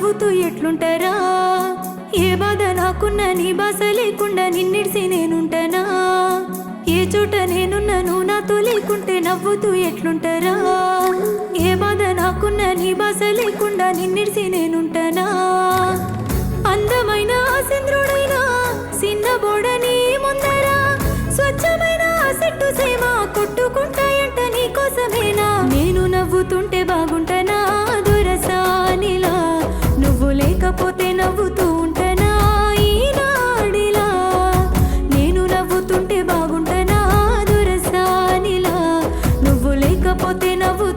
నవ్వుతూ ఎట్లుంటారా? ఏ బాధ నాకున్నా నీ బాస లేకుండా నిన్నిడిసి నేనుంటానా? ఏ చోట నేనున్నాను నాతో లేకుంటే నవ్వుతూ ఎట్లుంటారా? ఏ బాధ నాకున్నా నీ బాస లేకుండా నిన్నిడిసి నేనుంటానా? అందమైన చంద్రుడైనా సిన్నబోడని ముందరా స్వచ్ఛమైన చెట్టు సేమ కొట్టుకుంటాయంట నీ కోసమేనా? నేను నవ్వుతుంటే బాగుంటానా దొరసానిలా? నువ్వు లేకపోతే నవ్వుతూ ఉంటానా ఈనాడిలా? నేను నవ్వుతుంటే బాగుంటానా దొరసానిలా? నువ్వు లేకపోతే నవ్వు